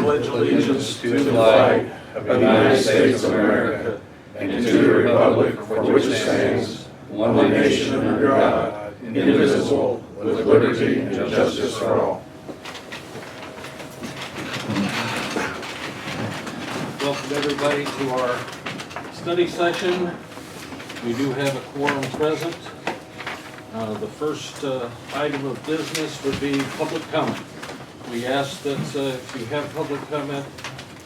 pledge allegiance to the flag of the United States of America and to the republic for which it stands, one nation under God, indivisible, with liberty and justice for all. Welcome everybody to our study session. We do have a quorum present. The first item of business would be public comment. We ask that if you have public comment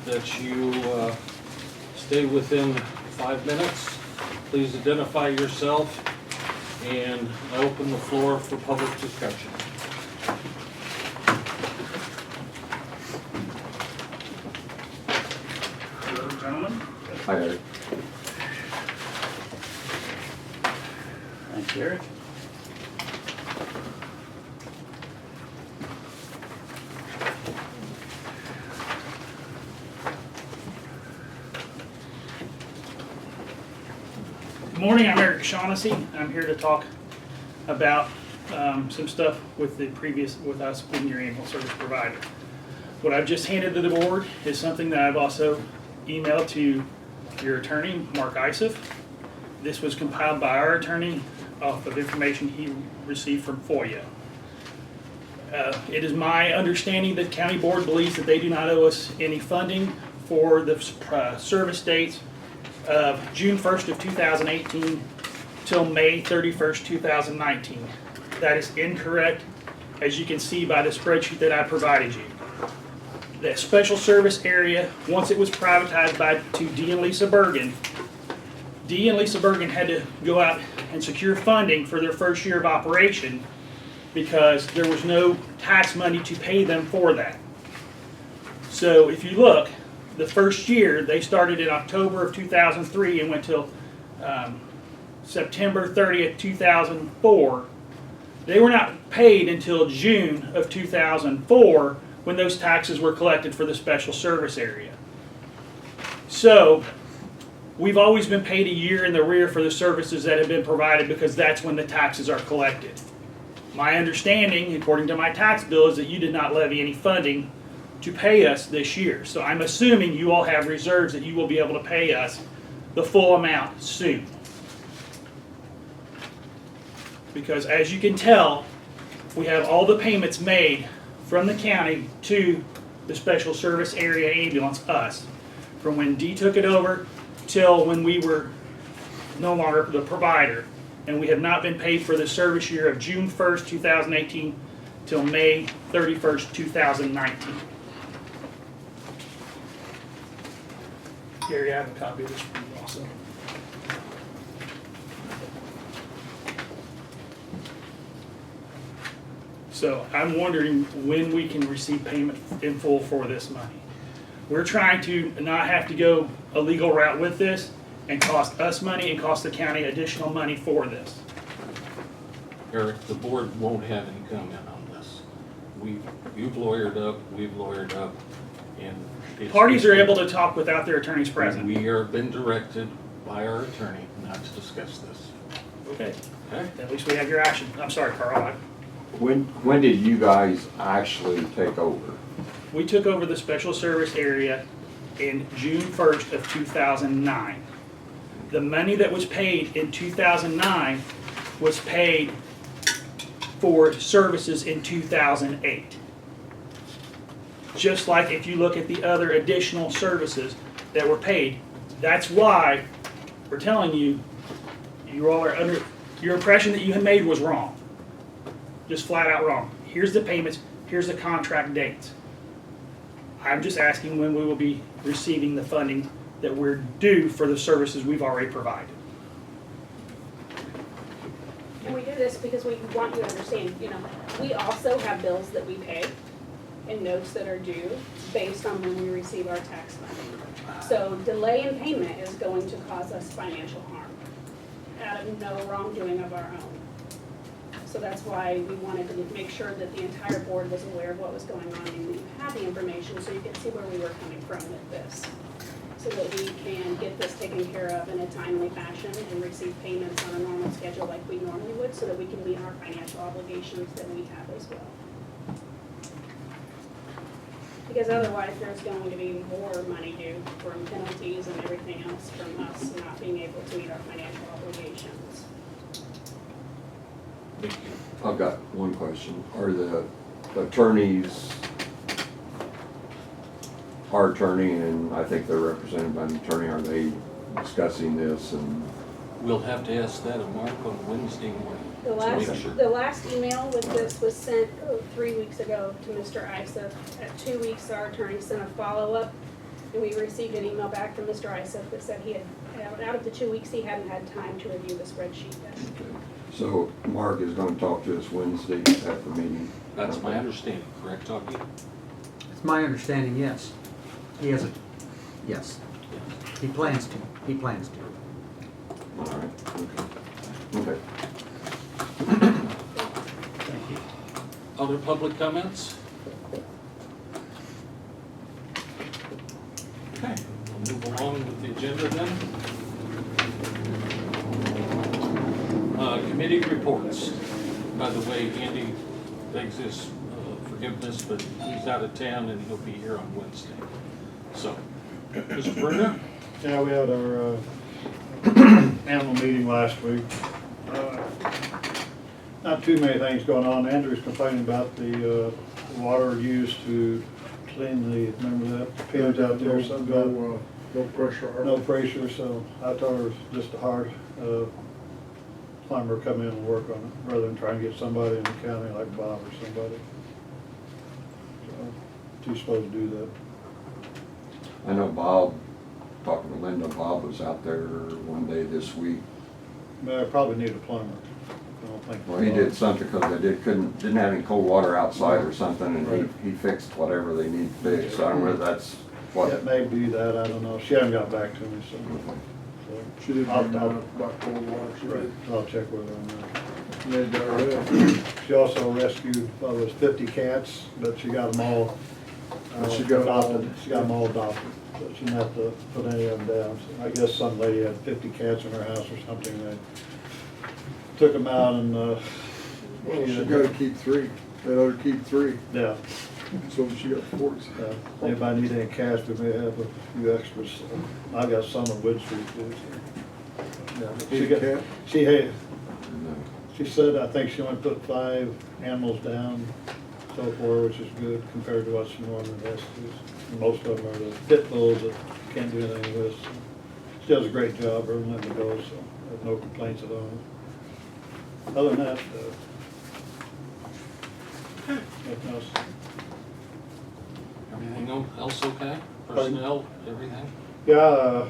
that you stay within 5 minutes. Please identify yourself, and I open the floor for public discussion. Hello, gentlemen. Hi, Eric. Thank you, Eric. Good morning, I'm Eric Shaughnessy. I'm here to talk about some stuff with us being your annual service provider. What I've just handed to the board is something that I've also emailed to your attorney, Mark Isef. This was compiled by our attorney off of information he received from FOIA. It is my understanding that County Board believes that they do not owe us any funding for the service dates of June 1st of 2018 till May 31st, 2019. That is incorrect, as you can see by the spreadsheet that I provided you. The special service area, once it was privatized to Dee and Lisa Bergen, Dee and Lisa Bergen had to go out and secure funding for their first year of operation because there was no tax money to pay them for that. So if you look, the first year, they started in October of 2003 and went till September 30th, 2004. They were not paid until June of 2004 when those taxes were collected for the special service area. So we've always been paid a year in the rear for the services that have been provided because that's when the taxes are collected. My understanding, according to my tax bill, is that you did not levy any funding to pay us this year. So I'm assuming you all have reserves that you will be able to pay us the full amount soon. Because as you can tell, we have all the payments made from the county to the special service area ambulance, us, from when Dee took it over till when we were no longer the provider. And we have not been paid for the service year of June 1st, 2018 till May 31st, 2019. Gary, I have a copy of this for you also. So I'm wondering when we can receive payment in full for this money. We're trying to not have to go a legal route with this and cost us money and cost the county additional money for this. Eric, the board won't have any comment on this. You've lawyered up, we've lawyered up, and Parties are able to talk without their attorneys present. We are been directed by our attorney not to discuss this. Okay. Okay? At least we have your action. I'm sorry, Carl. When did you guys actually take over? We took over the special service area in June 1st of 2009. The money that was paid in 2009 was paid for services in 2008. Just like if you look at the other additional services that were paid, that's why we're telling you, you all are under, your impression that you had made was wrong. Just flat out wrong. Here's the payments, here's the contract dates. I'm just asking when we will be receiving the funding that we're due for the services we've already provided. And we do this because we want you to understand, we also have bills that we pay and notes that are due based on when we receive our tax funding. So delay in payment is going to cause us financial harm out of no wrongdoing of our own. So that's why we wanted to make sure that the entire board was aware of what was going on and you had the information so you could see where we were coming from with this. So that we can get this taken care of in a timely fashion and receive payments on a normal schedule like we normally would so that we can meet our financial obligations that we have as well. Because otherwise, there's going to be more money due from penalties and everything else from us not being able to meet our financial obligations. Thank you. I've got one question. Are the attorneys, our attorney, and I think they're represented by an attorney, are they discussing this and? We'll have to ask that of Mark on Wednesday morning. The last email with this was sent 3 weeks ago to Mr. Isa. At 2 weeks, our attorney sent a follow-up, and we received an email back from Mr. Isa that said he had, out of the 2 weeks, he hadn't had time to review the spreadsheet yet. Okay. So Mark is gonna talk to us Wednesday at the meeting? That's my understanding, correct, Augie? It's my understanding, yes. He has a, yes. He plans to. He plans to. All right, okay. Okay. Thank you. Other public comments? Okay, we'll move along with the agenda then. Committee reports. By the way, Andy begs his forgiveness, but he's out of town and he'll be here on Wednesday. So, Mr. Bruner? Yeah, we had our animal meeting last week. Not too many things going on. Andrew's complaining about the water used to clean the, remember that pins out there? Something about No pressure. no pressure, so I told her it's just a hard plumber come in and work on it, rather than try and get somebody in the county like Bob or somebody. So, she's supposed to do that. I know Bob, talking to Linda, Bob was out there one day this week. But I probably need a plumber. I don't think. Well, he did something because they didn't have any cold water outside or something, and he fixed whatever they need fixed. I don't know whether that's what. It may be that, I don't know. She hasn't got back to me, so. She didn't I'll- bring I'll- out about cold water. She did. I'll check with her on that. Made that She also rescued, well, it was 50 cats, but she got them all She got 'em all- adopted. She got them all adopted, so she didn't have to put any of them down. So I guess some lady had 50 cats in her house or something, and they took them out and, Well, she gotta keep 3. They ought to keep 3. yeah. So she got 4. Anybody need any cats, we may have a few extras. So I got some on Wood Street too, so. Yeah, but Big cat? she had, No. she said, I think she only put 5 animals down so far, which is good compared to what she normally has to. Most of them are the pit bulls that can't do anything with. So she does a great job, her and Linda goes, so I have no complaints at all. Other than that, nothing else. Everything else okay? Personnel, everything? Yeah,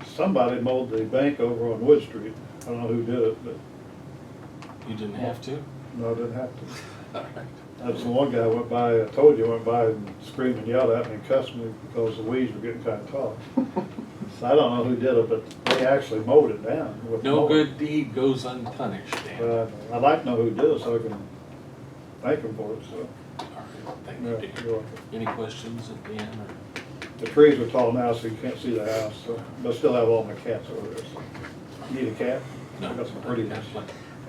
somebody mowed the bank over on Wood Street. I don't know who did it, but You didn't have to? no, I didn't have to. All right. That's the one guy went by, I told you, went by and screamed and yelled at me and cussed me because the weeds were getting kind of tall. So I don't know who did it, but they actually mowed it down. with No mower. good deed goes unpunished, Dan. All I'd like to know who did it so I can thank them for it, so. right, thank Yeah, you, Dan. you're welcome. Any questions at Dan or? The trees are tall now, so you can't see the house, so, but I still have all my cats over there, so. Need a cat? No. I got some pretty ones.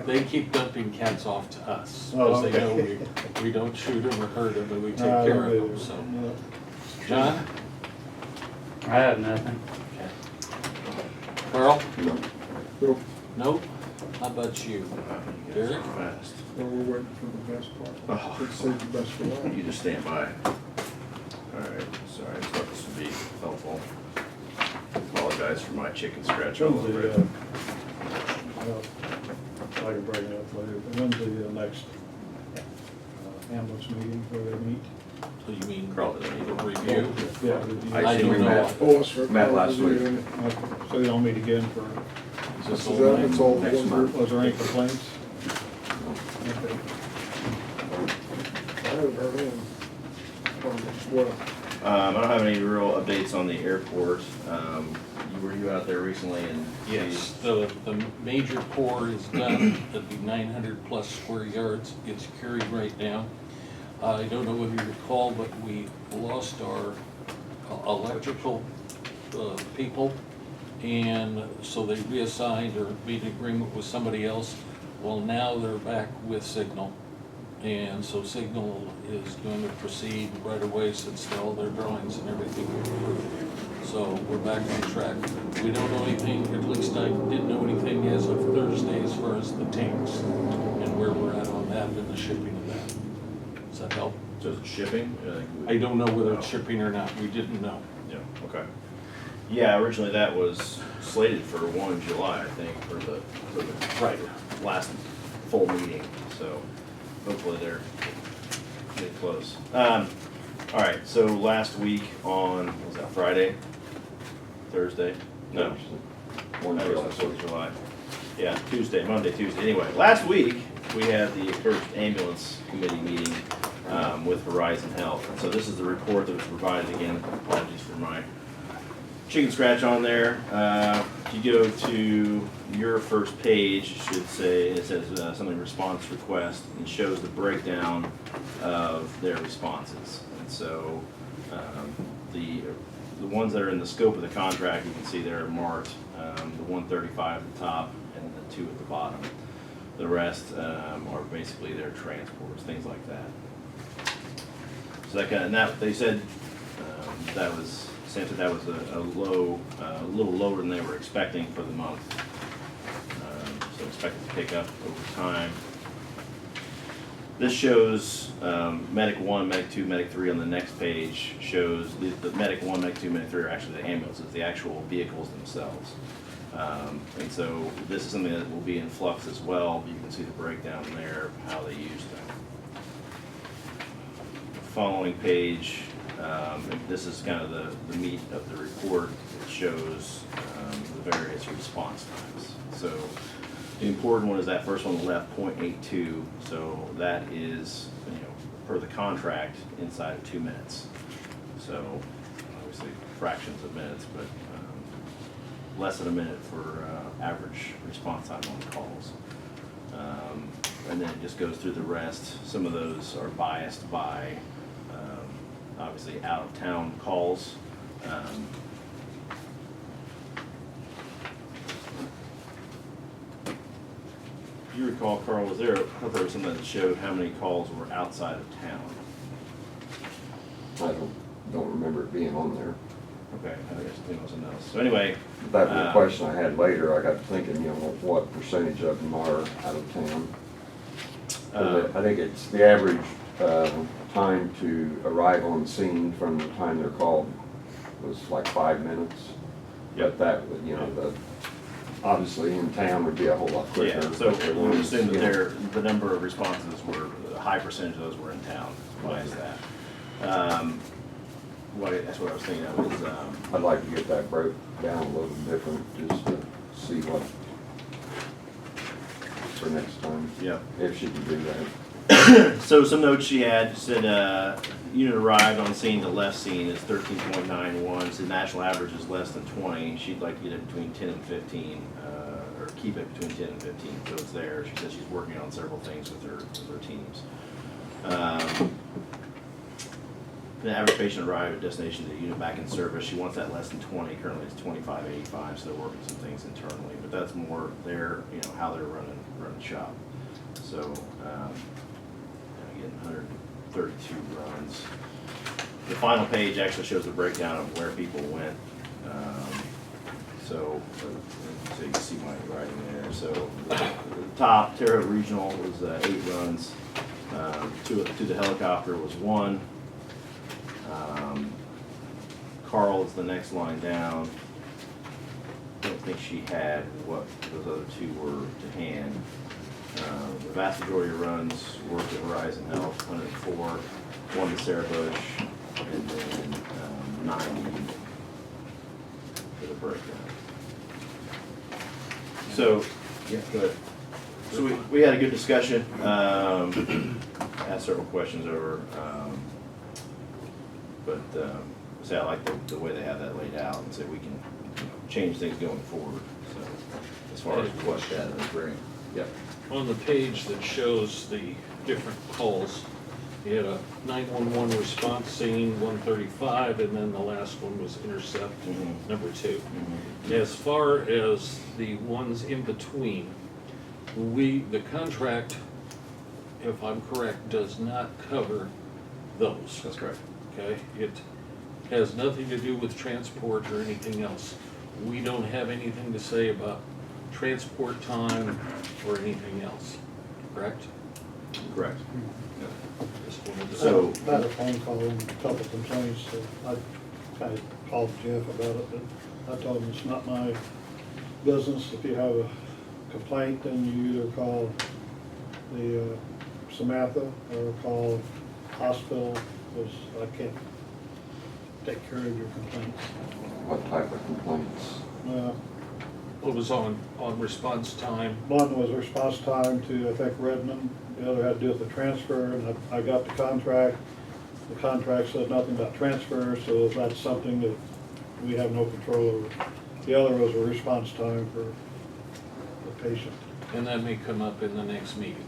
They keep dumping cats off to us, Oh, because they know okay. we don't shoot them or hurt them, but we take No, I care don't of either. them, so. No. John? I have nothing. Okay. Carl? No, Nope. How about you? Derek? Fast. no, we're waiting for the best part. Oh. Let's save the best for last. You just stand by. All right, sorry, I thought this would be helpful. Apologize for my chicken scratch all When's over the, it. well, I can bring it up later, but when's the next ambulance meeting where they meet? So you mean Carl, need a review? Yeah. review. I I see don't we know. met. Oh, it's for. Met last week. Okay, so you don't meet again for, Is this Is all that, right? it's all Next one month. group? was there any complaints? Okay. I haven't heard any. Well, I don't have any real updates on the airport. Were you out there recently and? Yes, the major pour is done, it'd be 900 plus square yards, it's cured right now. I don't know whether you recall, but we lost our electrical people, and so they reassigned or made an agreement with somebody else. Well, now they're back with Signal, And so Signal is going to proceed right away since all their drawings and everything were approved. So we're back on track. We don't know anything, at least I didn't know anything as of Thursday as far as the tanks and where we're at on that and the shipping of that. Does that help? So is it shipping? I don't know whether it's shipping or not. We didn't know. Yeah, okay. Yeah, originally that was slated for 1 July, I think, for the Right. last full meeting, so hopefully they're getting close. All right, so last week on, what was that, Friday? Thursday? No. That was the 4th of July. Yeah, Monday, Tuesday. Anyway, last week, we had the first ambulance committee meeting with Horizon Health. And so this is the report that was provided. Again, apologies for my chicken scratch on there. If you go to your first page, it says something response request, and shows the breakdown of their responses. And so the ones that are in the scope of the contract, you can see they're marked, the 135 at the top and the 2 at the bottom. The rest are basically their transports, things like that. So that kind of, and that they said that was. Sam said that was a little lower than they were expecting for the month. So expected to pick up over time. This shows Medic 1, Medic 2, Medic 3 on the next page shows the Medic 1, Medic 2, Medic 3 are actually the ambulances, the actual vehicles themselves. And so this is something that will be in flux as well. You can see the breakdown there, how they use them. Following page, this is kind of the meat of the report. It shows the various response times. So the important one is that first one on the left, 0.82. So that is, per the contract, inside of 2 minutes. So obviously fractions of minutes, but less than a minute for average response time on calls. And then it just goes through the rest. Some of those are biased by obviously out-of-town calls. If you recall, Carl, was there something that showed how many calls were outside of town? I don't remember it being on there. Okay, I guess it was something else. So anyway. That was a question I had later. I got thinking, what percentage of them are out of town? I think it's the average time to arrive on scene from the time they're called was like 5 minutes. Yep. But that would, obviously in town would be a whole lot quicker. Yeah, so we assume that the number of responses were, a high percentage of those were in town. Why is that? That's what I was thinking of is, I'd like to get that broke down a little different, just to see what, for next time. yeah. If she can do that. So some notes she had said, unit arrived on scene, the left scene is 13.91, so the national average is less than 20. She'd like to get it between 10 and 15, or keep it between 10 and 15, so it's there. She says she's working on several things with her teams. The average patient arrived at destination, the unit back in service. She wants that less than 20. Currently it's 25.85, so they're working some things internally, but that's more their, how they're running shop. So, again, 132 runs. The final page actually shows a breakdown of where people went. So you can see my writing there. So the top, Terre Haute Regional was 8 runs. To the helicopter was 1. Carl is the next line down. I don't think she had what those other 2 were to hand. The vast majority of runs worked at Horizon Health, 104, 1 to Sarah Bush, and then 90 for the breakdown. So, yeah, go ahead. So we had a good discussion, asked several questions over, but say I like the way they have that laid out, and say we can change things going forward. So as far as what that is, great. Yep. On the page that shows the different calls, you had a 911 response scene, 135, and then the last one was intercept, number 2. As far as the ones in between, the contract if I'm correct, does not cover those, That's correct. okay? It has nothing to do with transport or anything else. We don't have anything to say about transport time or anything else, correct? Correct. Just wanted to- So- I had a phone call and a couple of complaints, so I kind of called Jeff about it, but I told him it's not my business. If you have a complaint, then you either call the Samantha or call hospital, because I can't take care of your complaints. What type of complaints? It was on response time. One was response time to, I think, Redmond, the other had to do with the transfer, and I got the contract. The contract said nothing about transfer, so that's something that we have no control over. The other was a response time for the patient. And that may come up in the next meeting,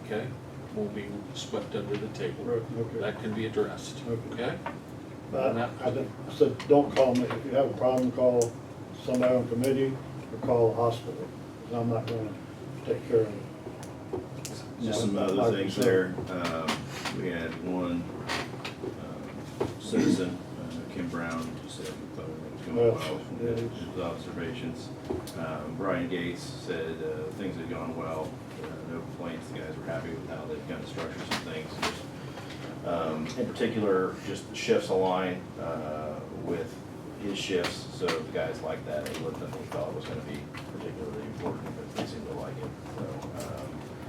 okay? Won't be swept under the table. Right, okay. That can be addressed, Okay. okay? I said, don't call me. If you have a problem, call somebody on committee or call the hospital, 'cause I'm not gonna take care of it. Just some other things there. We had one citizen, Kim Brown, who said he thought it was going well Yeah. from his observations. Brian Gates said things had gone well, no complaints, the guys were happy with how they've kind of structured some things. In particular, just shifts align with his shifts, so the guys like that. It wasn't that they thought was gonna be particularly important, but they seemed to like it.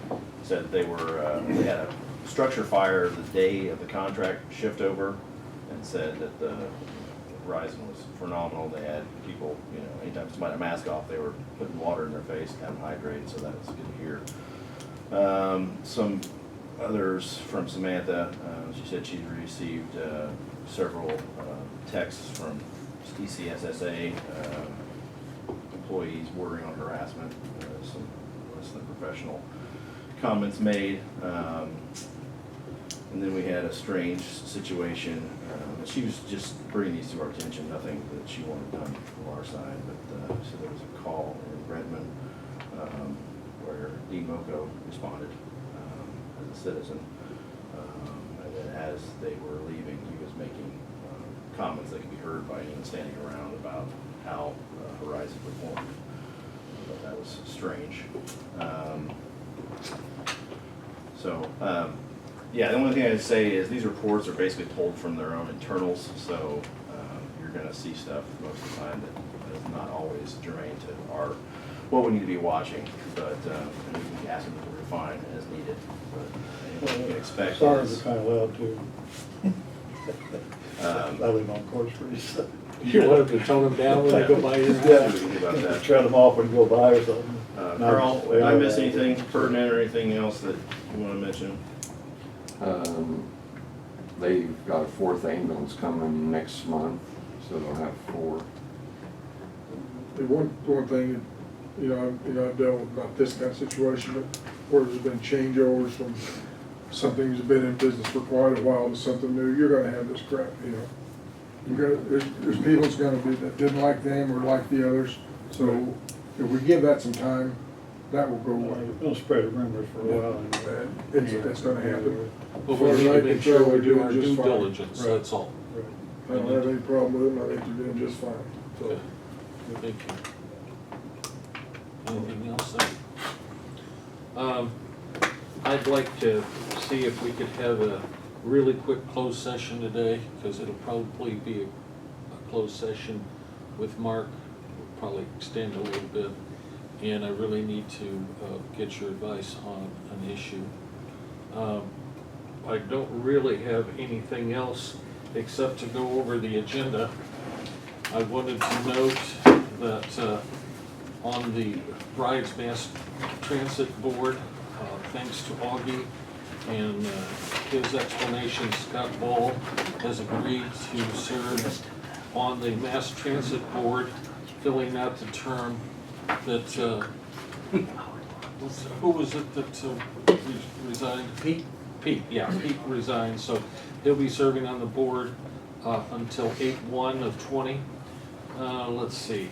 So, said they were, they had a structure fire the day of the contract shift over, and said that the Horizon was phenomenal. They had people, you know, anytime somebody had a mask off, they were putting water in their face and having them hydrate, so that was good to hear. Some others from Samantha, she said she'd received several texts from DCSSA employees bordering on harassment, some less than professional comments made. And then we had a strange situation. She was just bringing these to our attention, nothing that she wanted done from our side, but so there was a call in Redmond where Dean Moko responded as a citizen. And then as they were leaving, he was making comments that could be heard by anyone standing around about how Horizon performed. But that was strange. Yeah, the only thing I'd say is these reports are basically pulled from their own internals, so you're gonna see stuff most of the time that is not always germane to our, what we need to be watching, but, and we can ask them to refine as needed, but anything you can expect Sirens is. are kind of loud too. I live on Court Street, so. You want them to tone them down when they go by your house? Yeah. What do you think about that? Shut them off when you go by or something. Carl, did I miss anything pertinent or anything else that you wanna mention? They've got a fourth ambulance coming next month, so they'll have 4. The one thing, I've dealt with not this kind of situation, but where there's been changeovers from something that's been in business for quite a while to something new, you're gonna have this crap, there's people that's gonna be, that didn't like them or like the others, so if we give that some time, that will go away. We'll spread rumors for a while. anyway. And it's gonna happen. But we need to make sure we're doing our due diligence, Right. that's all. I don't have any problem with them, I think they're doing just fine, so. Okay. Thank you. Anything else there? I'd like to see if we could have a really quick closed session today, because it'll probably be a closed session with Mark. We'll probably extend a little bit, and I really need to get your advice on an issue. I don't really have anything else except to go over the agenda. I wanted to note that on the Brides Mass Transit Board, thanks to Augie and his explanation, Scott Ball has agreed to serve on the Mass Transit Board, filling out the term that, who was it that resigned? Pete? Pete, yeah, Pete resigned, so he'll be serving on the board until 8/1 of 20. Let's see,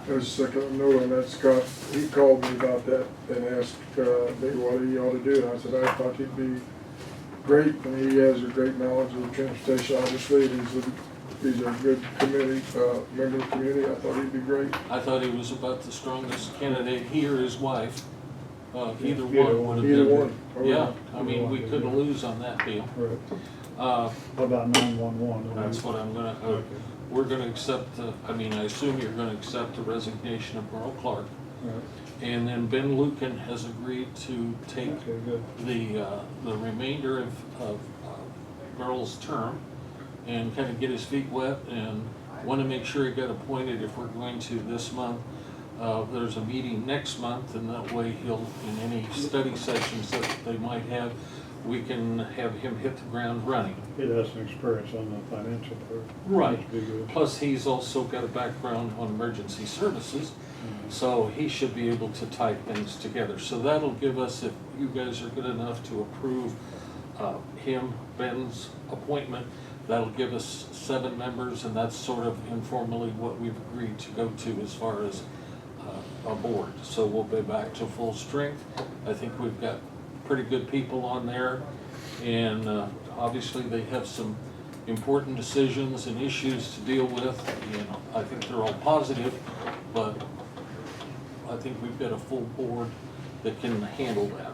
As a second note on that, Scott, he called me about that and asked me what he ought to do. And I said, I thought he'd be great, and he has a great knowledge of transportation, obviously, and he's a good committee, member of the community. I thought he'd be great. I thought he was about the strongest candidate, he or his wife. Either Either one would have been. Either one. Yeah, I Either mean, one we would couldn't be. lose on that deal. Right. Uh, What about 911? That's what I'm gonna, Okay. we're gonna accept, I assume you're gonna accept the resignation of Merle Clark. Right. And then Ben Lucan has agreed to take Okay, good. the remainder of Merle's term and kind of get his feet wet, and want to make sure he got appointed if we're going to this month. There's a meeting next month, and that way he'll, in any study sessions that they might have, we can have him hit the ground running. He has some experience on the financial part. Right. That'd be good. Plus, he's also got a background on emergency services, so he should be able to tie things together. So that'll give us, if you guys are good enough to approve Ben's appointment, that'll give us 7 members, and that's sort of informally what we've agreed to go to as far as a board. So we'll be back to full strength. I think we've got pretty good people on there, and obviously they have some important decisions and issues to deal with. I think they're all positive, but I think we've got a full board that can handle that.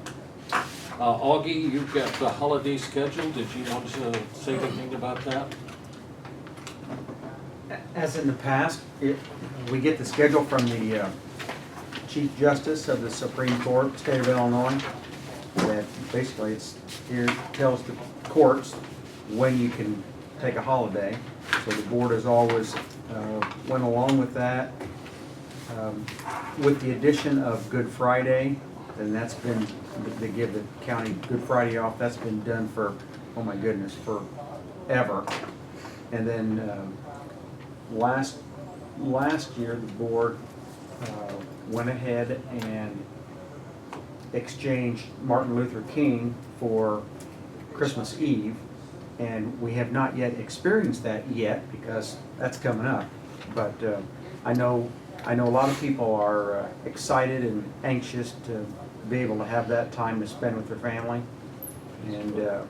Augie, you've got the holiday schedule. Did you want to say anything about that? As in the past, we get the schedule from the Chief Justice of the Supreme Court, State of Illinois, that basically tells the courts when you can take a holiday. So the board has always went along with that. With the addition of Good Friday, then that's been, they give the county Good Friday off, that's been done for, oh my goodness, forever. And then last year, the board went ahead and exchanged Martin Luther King for Christmas Eve. And we have not yet experienced that yet because that's coming up. But I know a lot of people are excited and anxious to be able to have that time to spend with their family. And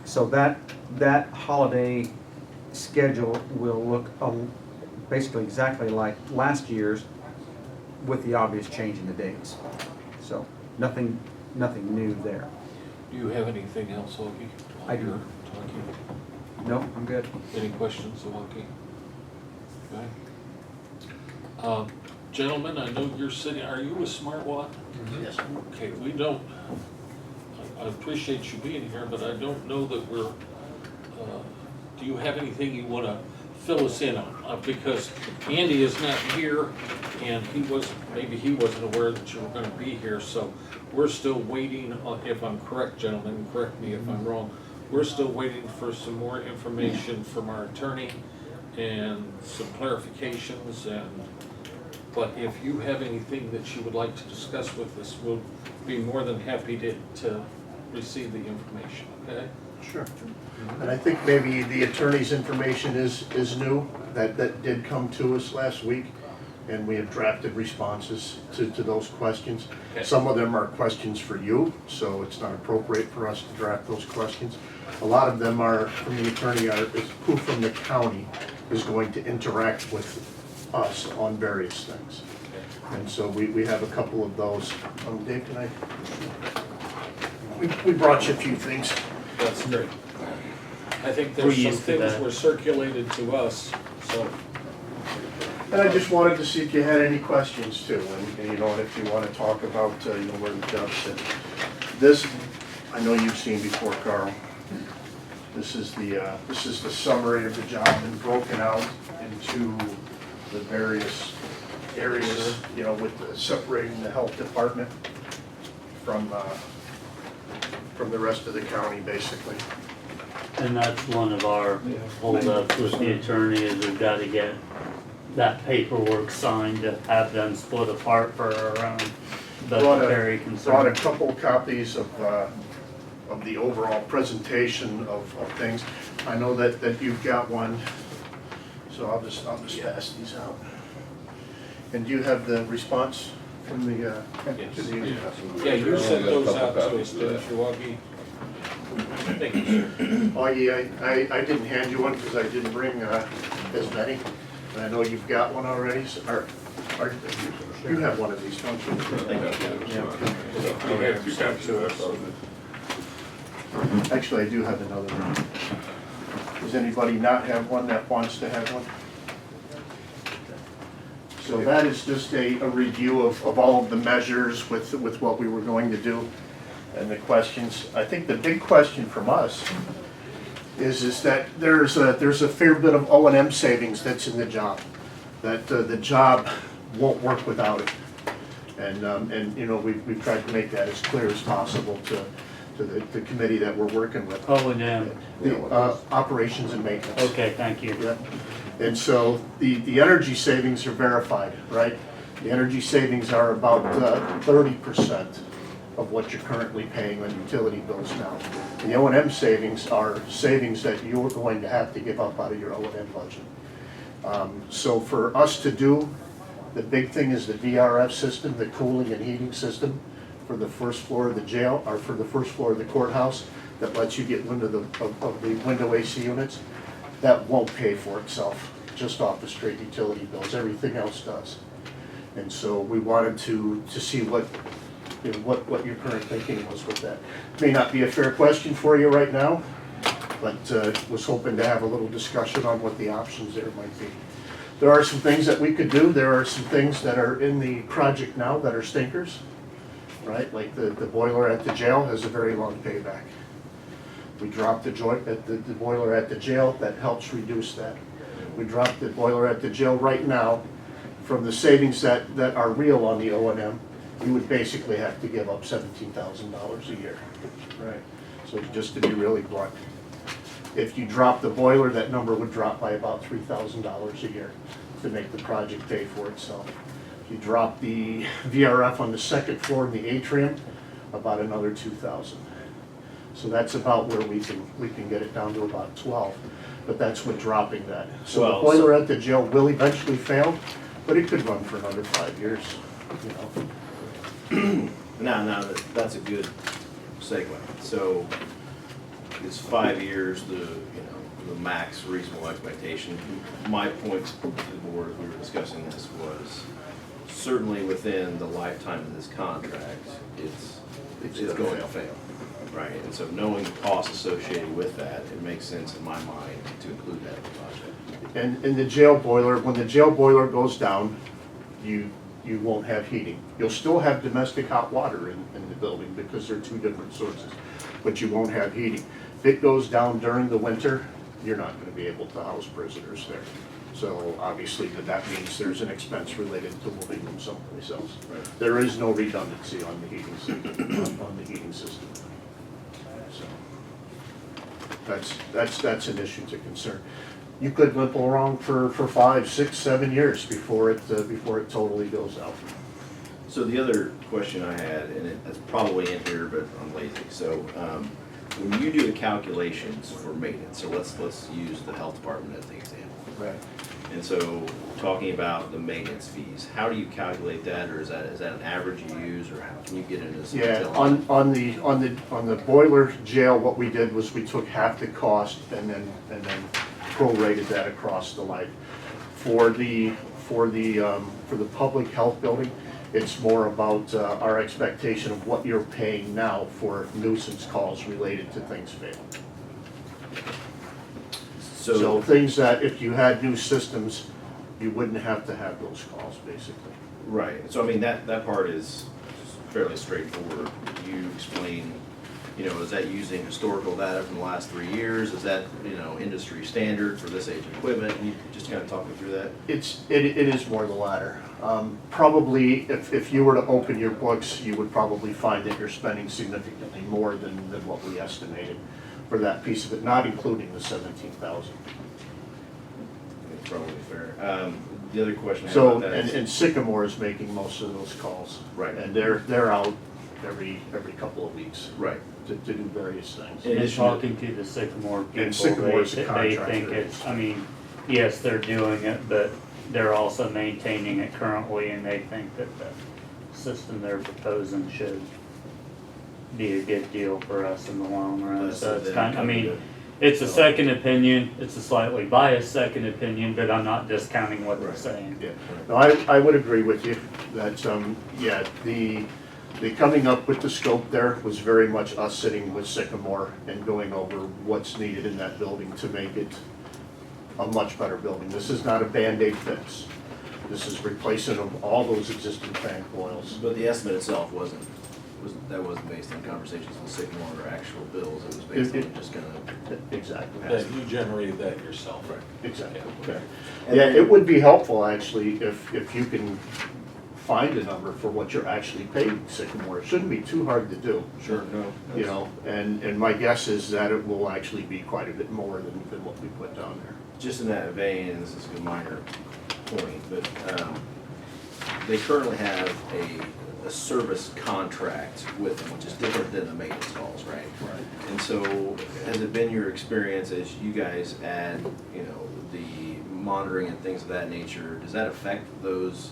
so that holiday schedule will look basically exactly like last year's, with the obvious change in the dates. So nothing new there. Do you have anything else, Augie? I do. While you're talking? No, I'm good. Any questions, Augie? Okay. Gentlemen, I know you're sitting, are you a smartwatch? Yes. Okay, we don't, I appreciate you being here, but I don't know that we're, do you have anything you want to fill us in on? Because Andy is not here, and maybe he wasn't aware that you were going to be here, so we're still waiting, if I'm correct, gentlemen, correct me if I'm wrong, we're still waiting for some more information from our attorney and some clarifications, but if you have anything that you would like to discuss with us, we'll be more than happy to receive the information, okay? Sure. And I think maybe the attorney's information is new. That did come to us last week, and we have drafted responses to those questions. Okay. Some of them are questions for you, so it's not appropriate for us to draft those questions. A lot of them are from the attorney, is who from the county is going to interact with us on various things. And so we have a couple of those. Dave, can I? We brought you a few things. That's great. I think We're there's some used to things that. were circulated to us, so. And I just wanted to see if you had any questions too, and you know, if you want to talk about, where the job sit. This, I know you've seen before, Carl. This is the summary of the job and broken out into the various areas, with separating the health department from the rest of the county, basically. And that's one of our holdups with the attorney, is we've got to get that paperwork signed to have them split apart for our own budgetary Brought a concern. couple copies of the overall presentation of things. I know that you've got one, so I'll just pass these out. And do you have the response from the, Yes. to the? Yeah, you sent Got a those couple out to copies us, of didn't that. you, Augie? Thank you, sir. Augie, I didn't hand you one because I didn't bring as many. And I know you've got one already, so, you have one of these, don't you? You have sent to us. Actually, I do have another one. Does anybody not have one that wants to have one? So that is just a review of all of the measures with what we were going to do and the questions. I think the big question from us is that there's a fair bit of O&M savings that's in the job, that the job won't work without it. And you know, we've tried to make that as clear as possible to the committee that we're working with. O&M, The operations and maintenance. okay, thank you. Yeah. And so the energy savings are verified, right? The energy savings are about 30% of what you're currently paying on utility bills now. The O&M savings are savings that you're going to have to give up out of your O&M budget. So for us to do, the big thing is the VRF system, the cooling and heating system for the first floor of the jail, or for the first floor of the courthouse, that lets you get into of the window AC units. That won't pay for itself just off the straight utility bills. Everything else does. And so we wanted to see what, you know, what your current thinking was with that. May not be a fair question for you right now, but was hoping to have a little discussion on what the options there might be. There are some things that we could do. There are some things that are in the project now that are stinkers, right? Like the boiler at the jail has a very long payback. We dropped the boiler at the jail, that helps reduce that. We dropped the boiler at the jail right now. From the savings that are real on the O&M, you would basically have to give up $17,000 a year. Right. So just to be really blunt, if you drop the boiler, that number would drop by about $3,000 a year to make the project pay for itself. If you drop the VRF on the second floor in the atrium, about another $2,000. So that's about where we can get it down to about 12, but that's with dropping that. So the boiler at the jail will eventually fail, but it could run for another 5 years, you know. Now, that's a good segue. So it's 5 years, the max reasonable expectation. My point to the board, as we were discussing this, was certainly within the lifetime of this contract, it's going to fail. Right, and so knowing the costs associated with that, it makes sense in my mind to include that in the project. And in the jail boiler, when the jail boiler goes down, you won't have heating. You'll still have domestic hot water in the building because they're two different sources, but you won't have heating. If it goes down during the winter, you're not going to be able to house prisoners there. So obviously that means there's an expense related to moving them someplace else. Right. There is no redundancy on the heating system. On the heating system. That's an issue to concern. You could limp along for 5, 6, 7 years before it totally goes out. So the other question I had, and it's probably in here, but I'm lazy. So when you do the calculations for maintenance, so let's use the health department as the example. Right. And so talking about the maintenance fees, how do you calculate that, or is that an average you use, or how can you get into some Yeah, detail? on the boiler jail, what we did was we took half the cost and then prorated that across the life. For the public health building, it's more about our expectation of what you're paying now for nuisance calls related to things failing. So things that if you had new systems, you wouldn't have to have those calls, basically. Right, so I mean, that part is fairly straightforward. You explain, is that using historical data from the last 3 years? Is that, industry standard for this age of equipment? Can you just kind of talk me through that? It is more the latter. Probably, if you were to open your books, you would probably find that you're spending significantly more than what we estimated for that piece of it, not including the 17,000. That's probably fair. The other question I have So, about that is, and Sycamore is making most of those calls. Right. And they're out every couple of weeks right, to do various things. In And addition to- talking to the Sycamore people, Sycamore's a they think contractor. yes, they're doing it, but they're also maintaining it currently, and they think that the system they're proposing should be a good deal for us in the long run. So it's kind, I mean, it's a second opinion, it's a slightly biased second opinion, but I'm not discounting what they're saying. Yeah, no, I would agree with you that, yeah, the coming up with the scope there was very much us sitting with Sycamore and going over what's needed in that building to make it a much better building. This is not a Band-Aid fix. This is replacing of all those existing fan coils. But the estimate itself wasn't based on conversations with Sycamore or actual bills, it was based on just kind of. Exactly. That you generated that yourself. Right. Exactly. Okay. Yeah, it would be helpful actually if you can find a number for what you're actually paying Sycamore. It shouldn't be too hard to do. Sure, no. You know, and my guess is that it will actually be quite a bit more than what we put down there. Just in that vein, and this is a minor point, but they currently have a service contract with them, which is different than the maintenance calls, right? Right. And so, has it been your experience as you guys add, you know, the monitoring and things of that nature, does that affect those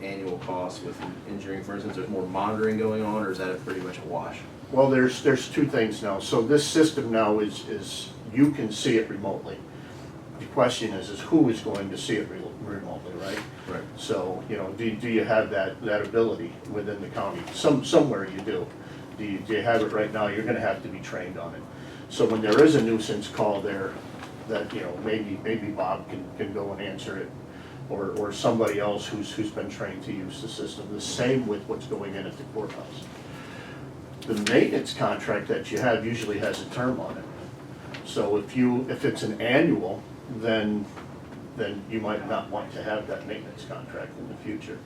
annual costs with engineering, for instance? There's more monitoring going on, or is that pretty much a wash? Well, there's two things now. So this system now is you can see it remotely. The question is who is going to see it remotely, right? Right. So, you know, do you have that ability within the county? Somewhere you do. Do you have it right now? You're gonna have to be trained on it. So when there is a nuisance call there, that, you know, maybe Bob can go and answer it, or somebody else who's been trained to use the system. The same with what's going in at the courthouse. The maintenance contract that you have usually has a term on it. So if it's an annual, then you might not want to have that maintenance contract in the future.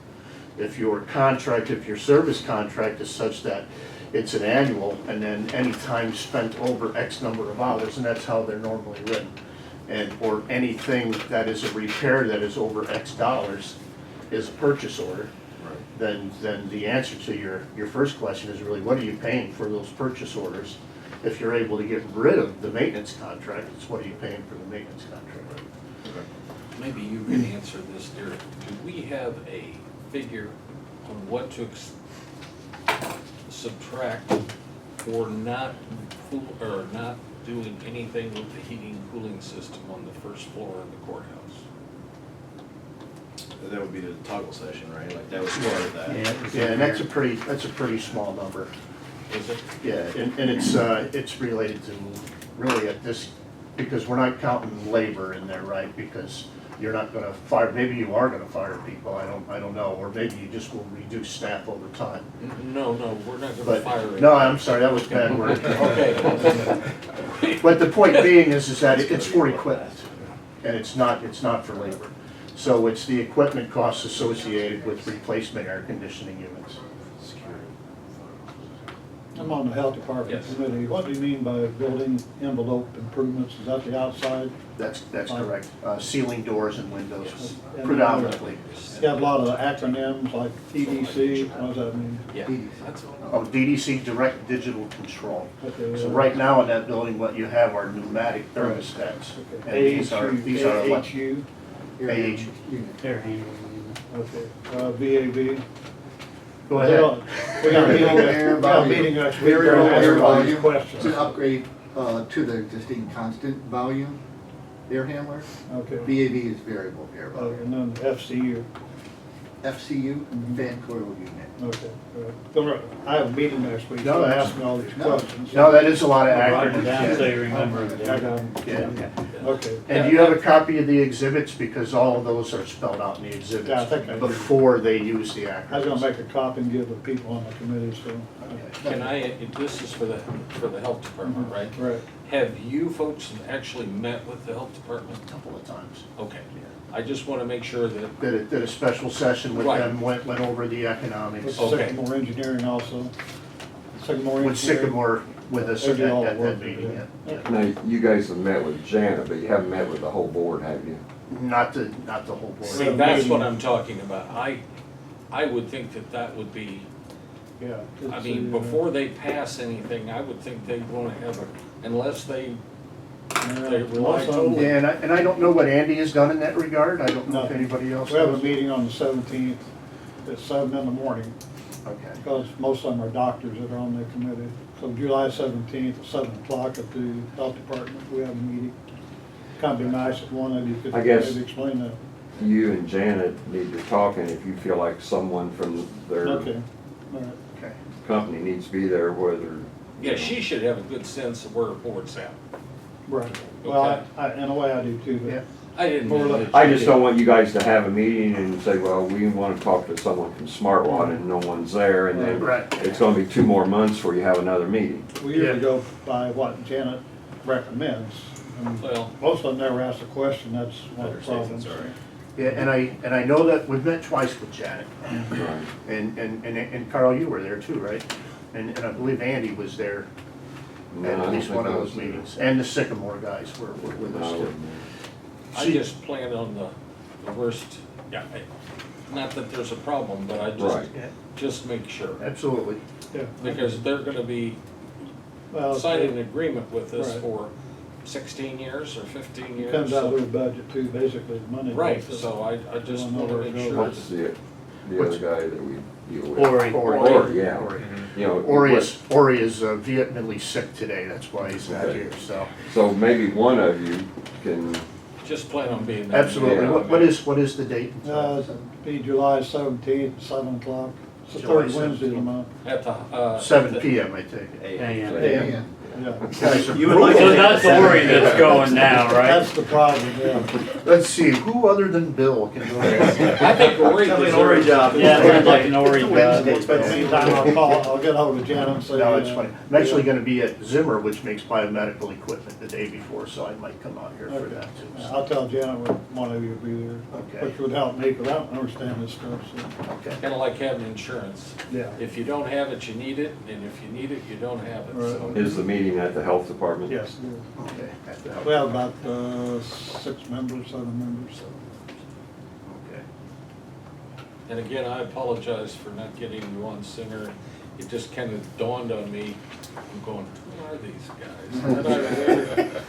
If your service contract is such that it's an annual, and then any time spent over X number of hours, and that's how they're normally written, or anything that is a repair that is over X dollars is a purchase order, then the answer to your first question is really, what are you paying for those purchase orders? If you're able to get rid of the maintenance contract, it's what are you paying for the maintenance contract? Maybe you can answer this, Derek. Do we have a figure on what to subtract for not doing anything with the heating and cooling system on the first floor of the courthouse? That would be the toggle session, right? Like that was part of that. Yeah, and that's a pretty small number. Is it? Yeah, and it's related to really at this, because we're not counting labor in there, right? Because you're not gonna fire, maybe you are gonna fire people, I don't know, or maybe you just will reduce staff over time. No, we're not gonna But, fire it. no, I'm sorry, that was bad word. Okay. But the point being is that it's for equipment, and it's not for labor. So it's the equipment costs associated with replacement air conditioning units. I'm on the health department Yes. committee. What do you mean by building envelope improvements? Is that the outside? That's correct. Ceiling doors and windows And- predominantly. You got a lot of acronyms like EDC, what does that mean? Yeah, that's all. Oh, DDC, Direct Digital Control. Okay, So right now in that building, what you have are pneumatic thermostats. And these are what? AHU, AH. Air handling. okay, VAV. Go ahead. We got a meeting, Air we got a volume. meeting next week. Very We're low gonna ask air all these volume. questions. It's an upgrade to the existing constant volume air handler. Okay. VAV is variable air Oh, volume. and then FCU. FCU, Mhm. fan coil unit. Okay, all right. I have a meeting next week, No, so that's- ask me all these No. questions. No, that is a lot of Write it down so acronyms. you remember I it. got 'em. Yeah. Okay. And do you have a copy of the exhibits? Because all of those are spelled out in the Yeah, I exhibits think I do. before they use the acronyms. I was gonna make a copy and give the people on the committee, so. Can I, this is for the health department, right? Right. Have you folks actually met with the health department? A couple of times. Okay. I just want to make sure that, Did a special session with Right. them, went over the With economics. Okay. Sycamore Engineering also. Sycamore With Engineering. Sycamore, with us They at do all the that work meeting, there. yeah. Now, you guys have met with Janet, but you haven't met with the whole board, have you? Not the whole see, board. that's what I'm talking about. I would think that would be, Yeah. I mean, before they pass anything, I would think they'd want to have unless they They rely totally. Yeah, and I don't know what Andy has done in that regard. I don't know if anybody else We have a does. meeting on the 17th at 7 in the morning, Okay. because most of them are doctors that are on the committee. So July 17th at 7 o'clock at the health department, we have a meeting. Kind of be nice if one of you could I guess- maybe explain that. You and Janet need to talk, and if you feel like someone from their Okay, all right. Okay. company needs to be there, whether. you Yeah, know. she should have a good sense of where her board's at. Right. Well, Okay. in a way I do too, Yeah. but I didn't. More mean like- that I you just did. don't want you guys to have a meeting and say, well, we want to talk to someone from Smart Water and no one's there, and then Right. it's gonna be 2 more months before you have another meeting. we usually go by what Janet recommends. And Well, most of them never ask a question, that's one of the problems. Yeah, and I know that we've met twice with Janet. Right. And Carl, you were there too, right? And I believe Andy was there No, I at don't least think one of I those was there. meetings. And the Sycamore guys were with us No, too. I just plan on the worst, yeah, not that there's a problem, but I Right. just make sure. Absolutely. Yeah. Because they're gonna be Well, signing an agreement with us Right. for 16 years or 15 it years. comes out of so- their budget too, basically, the money. Right, goes to- so I just Wanna know wanna where it make goes. sure. What's the other guy that we deal with? Ori. Ori, yeah. Ori. You know, Ori is vehemently sick today, that's why he's not here, so. so maybe one of you can, Just plan on being there. Absolutely. Yeah. What is the date? Be July 17th, 7 o'clock. It's the July third Wednesday of the 17th. month. At the, 7 PM, I take it. AM. Yeah. Guys are So that's Ori that's going now, right? That's the problem, yeah. Let's see, who other than Bill can go there? I think Ori deserves Yeah, it sounds like an Ori job. Wednesday. But in the meantime, I'll get hold of Janet and say. No, it's funny. I'm actually gonna be at Zimmer, which makes biomedical equipment, the day before, so I might come out here for Okay. that too. so. I'll tell Janet when one of you will be there, Okay. which would help me, because I don't understand this stuff, so, Okay. Kinda like having insurance. yeah. If you don't have it, you need it, and if you need it, you don't have it, so. is the meeting at the health department? Yes. Okay. At the health We have about 6 members, 7 members, so. Okay. And again, I apologize for not getting you on sooner. It just kind of dawned on me, I'm going, who are these guys?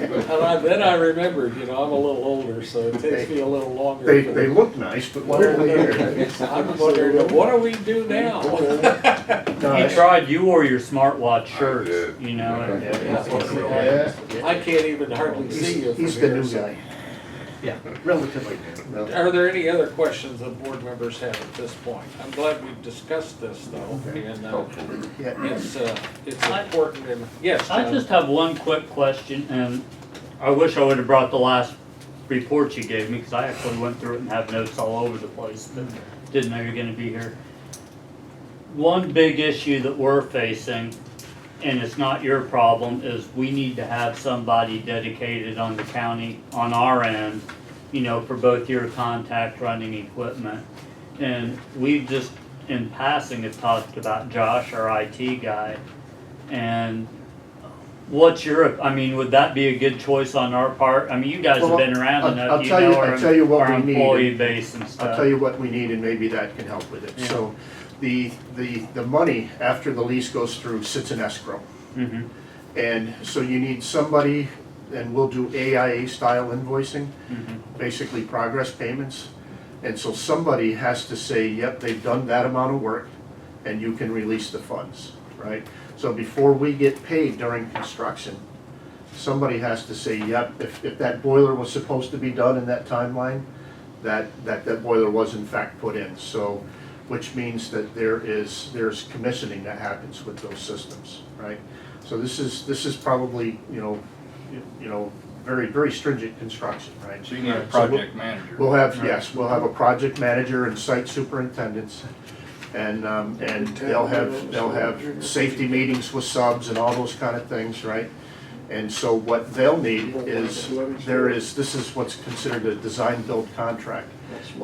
And then I remembered, you know, I'm a little older, so it takes me a little longer. They look nice, but why are they here? I'm wondering, what do we do now? No, He that's- tried you or your smartwatch shirts, you know, and Yeah, I can't even hardly see you from He's the here, new so- guy. Yeah, relatively new. Are there any other questions that board members have at this point? I'm glad we've discussed this though, and Yeah. it's important and, yes, I John? just have one quick question, and I wish I would have brought the last report you gave me, because I actually went through it and have notes all over the place, but didn't know you're gonna be here. One big issue that we're facing, and it's not your problem, is we need to have somebody dedicated on the county, on our end, you know, for both your contact running equipment. And we just, in passing, have talked about Josh, our IT guy, and what's your, I mean, would that be a good choice on our part? I mean, you guys have been around Well, enough, I'll you tell you- know I'll tell you what our we need. employee base and stuff. I'll tell you what we need, and maybe that can help with it. Yeah. So, the money after the lease goes through sits in escrow. Mhm. And so you need somebody, and we'll do AIA style invoicing, Mhm. basically progress payments. And so somebody has to say, yep, they've done that amount of work, and you can release the funds, right? So before we get paid during construction, somebody has to say, yep, if that boiler was supposed to be done in that timeline, that boiler was in fact put in. So, which means that there's commissioning that happens with those systems, right? So this is probably, you know, very, very stringent construction, right? So you need a project manager. We'll have, yes, we'll have a project manager and site superintendents, and they'll have safety meetings with subs and all those kind of things, right? And so what they'll need is, this is what's considered a design-build contract.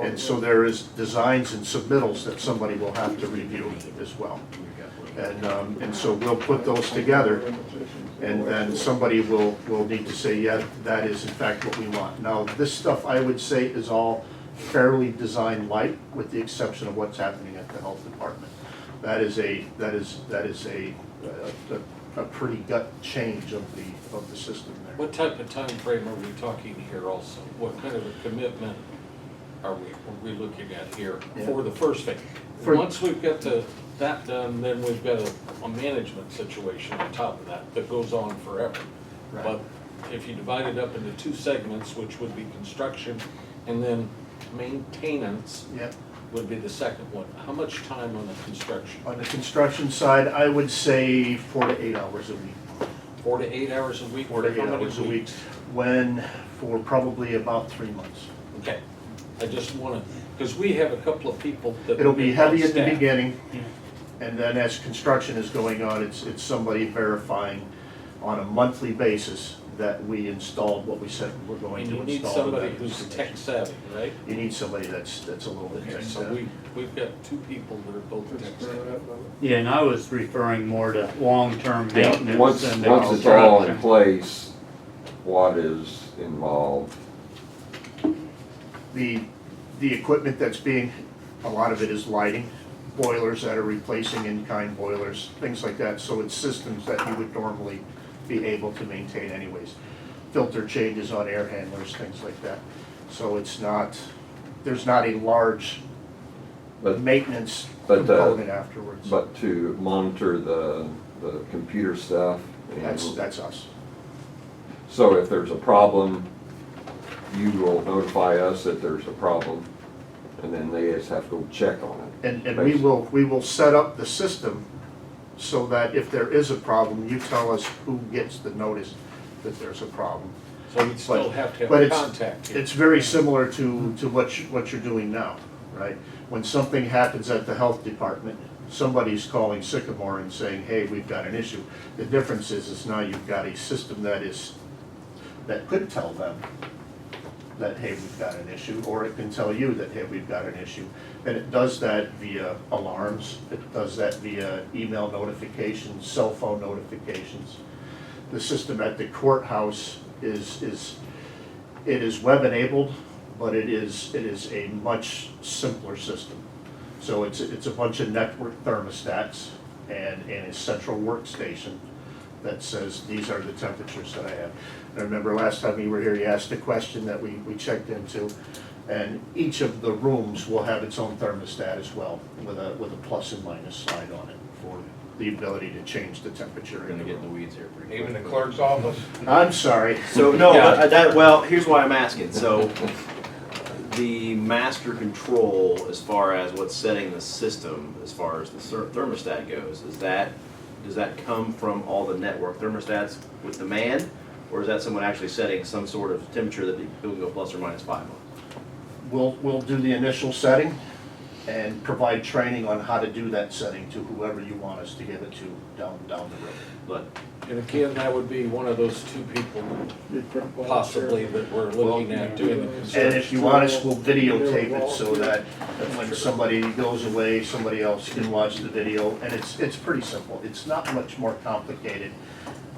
And so there is designs and submittals that somebody will have to review as well. And so we'll put those together, and then somebody will need to say, yeah, that is in fact what we want. Now, this stuff, I would say, is all fairly design light, with the exception of what's happening at the health department. That is a a pretty gut change of the system there. What type of time frame are we talking here also? What kind of a commitment are we looking at here for the first phase? Once we've got that done, then we've got a management situation on top of that goes on forever. Right. But if you divide it up into two segments, which would be construction and then maintenance Yep. would be the second one. How much time on the construction? On the construction side, I would say 4 to 8 hours a week. 4 to 8 hours a week? 4 to 8 How many hours a week. weeks? When, for probably about 3 months. Okay, I just wanna, because we have a couple of people that. It'll be heavy at the staff. beginning, and then as construction is going on, it's somebody verifying on a monthly basis that we installed what we said we're going And to you need install. somebody and who's that tech savvy, right? You need somebody that's a little bit Okay, tech so savvy. we've got two people that are both tech savvy. Yeah, and I was referring more to long-term Yeah, maintenance once, and the once it's all in construction. place, what is involved? The equipment that's being, a lot of it is lighting, boilers that are replacing in-kind boilers, things like that. So it's systems that you would normally be able to maintain anyways. Filter changes on air handlers, things like that. So it's not, there's not a large But, maintenance but, component afterwards. but to monitor the computer stuff? and- That's us. So if there's a problem, you will notify us that there's a problem, and then they just have to go check on it. And we will set up the system so that if there is a problem, you tell us who gets the notice that there's a problem. So we'd still have to But have it's- contact here. It's very similar to what you're doing now, right? When something happens at the health department, somebody's calling Sycamore and saying, hey, we've got an issue. The difference is now you've got a system that could tell them that, hey, we've got an issue, or it can tell you that, hey, we've got an issue. And it does that via alarms, it does that via email notifications, cell phone notifications. The system at the courthouse is web-enabled, but it is a much simpler system. So it's a bunch of network thermostats and a central workstation that says, these are the temperatures that I have. And I remember last time you were here, you asked a question that we checked into, and each of the rooms will have its own thermostat as well, with a plus and minus slide on it for the ability to change the temperature. We're gonna get in the weeds here pretty quick. Even the clerk's office? I'm sorry. So, no, well, here's why I'm asking. So, the master control, as far as what's setting the system, as far as the thermostat goes, does that come from all the network thermostats with the man? Or is that someone actually setting some sort of temperature that people can go plus or minus 5 on? We'll do the initial setting and provide training on how to do that setting to whoever you want us to give it to down the road. But And again, that would be one of those two people possibly that we're looking at doing the construction. And if you want us, we'll videotape it so that when somebody goes away, somebody else can watch the video. And it's pretty simple. It's not much more complicated,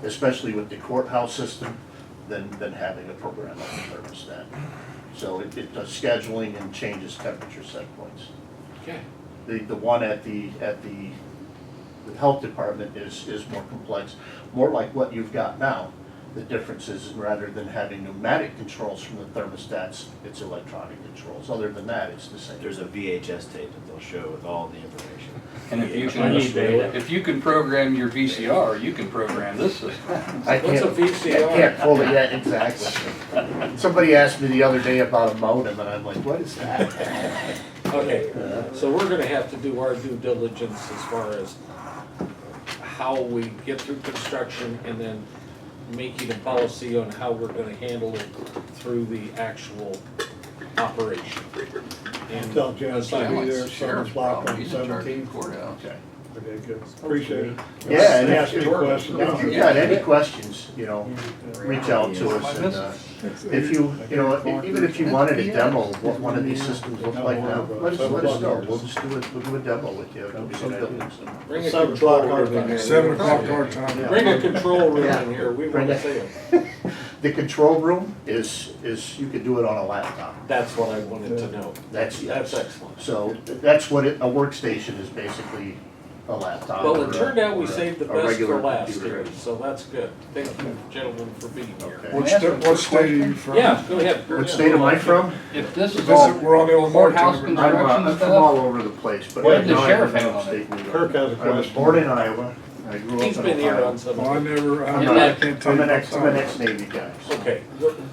especially with the courthouse system, than having a program on the thermostat. So it does scheduling and changes temperature set points. Okay. The one at the health department is more complex, more like what you've got now. The difference is, rather than having pneumatic controls from the thermostats, it's electronic controls. Other than that, it's the same. there's a VHS tape that they'll show with all the information. And if you I need data. can program your VCR, you can program this system. I What's a can't, VCR? I can't fully, yeah, exactly. Somebody asked me the other day about a modem, and I'm like, what is that? Okay, so we're gonna have to do our due diligence as far as how we get through construction and then making a policy on how we're gonna handle it through the actual operation. And Tell Janice to be there at 7 Sheriff's o'clock problem, on he's in charge of the 17th. courthouse. Okay. Okay, good. Appreciate it. Yeah, and Ask if any questions. if you've got any questions, reach out to us. And if even if you wanted a demo of what one of these systems look like now, let us know. We'll do a demo with you. It'll be some buildings. bring a 7 control o'clock our room in time. here. 7 o'clock our time. Bring a control room in here, we Bring wanna it. see it. The control room is, you could do it on a laptop. That's what I wanted to know. That's That's excellent. So that's what a workstation is basically a laptop. Well, or it a- turned out we or a- saved the a best for regular last computer. here, so that's good. Thank you, gentlemen, for being here. Okay. What state are you from? Yeah, go ahead. What state am I from? If this is This all is, we're on Illinois. courthouse Timber. I'm, construction I'm from stuff, all over the place, but Where right did the now I sheriff live in hang on upstate New York. Kirk has a I was question. born in Iowa. I grew up He's in been here Ohio. on some Well, I of it. never, I I'm can't not- tell you. I'm an about ex-Navy guy. so- Okay,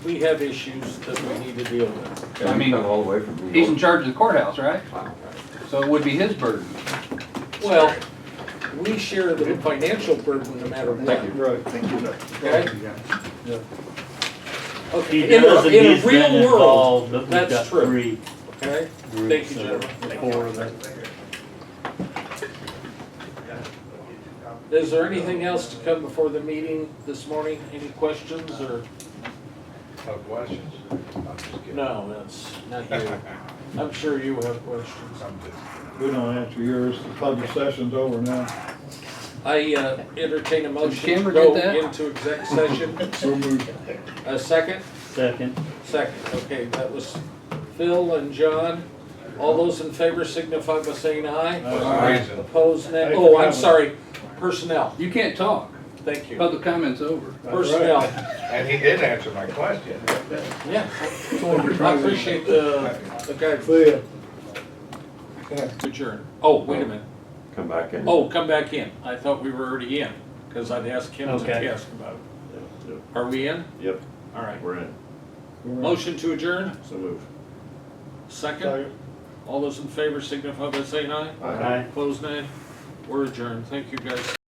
we have issues that we need to deal with. And I mean, you come all the way from New York. he's in charge of the courthouse, right? So it would be his burden. Well, we share the financial burden no matter what, Right. Thank you, sir. okay? Yeah. Okay, He in does, a, and in he's a been real world, involved, but we've that's got true. 3 okay? groups. Thank you, that gentlemen. are Thank you. for that. Is there anything else to come before the meeting this morning? Any questions or? No questions? I'm just kidding. No, that's not you. I'm sure you have questions. I'm just- We don't answer yours, the public session's over now. I entertain a motion to camera go get that? into exec session. So moved. A second? Second. Second, okay, that was Phil and John. All those in favor signify by saying aye. Aye. Reason. Opposed, nay. Oh, I'm sorry, personnel, You can't talk. thank you. Public comment's over. Personnel, And he did answer my question. yeah. I appreciate the guidance. See ya. To adjourn. Oh, wait a minute. Come back in. Oh, come back in. I thought we were already in, because I'd asked him to Okay. ask about it. Yep, Are we in? Yep, All right. we're in. Motion to adjourn, So move. second. Second. All those in favor signify by saying aye. Aye. Opposed, nay. We're adjourned. Thank you, guys.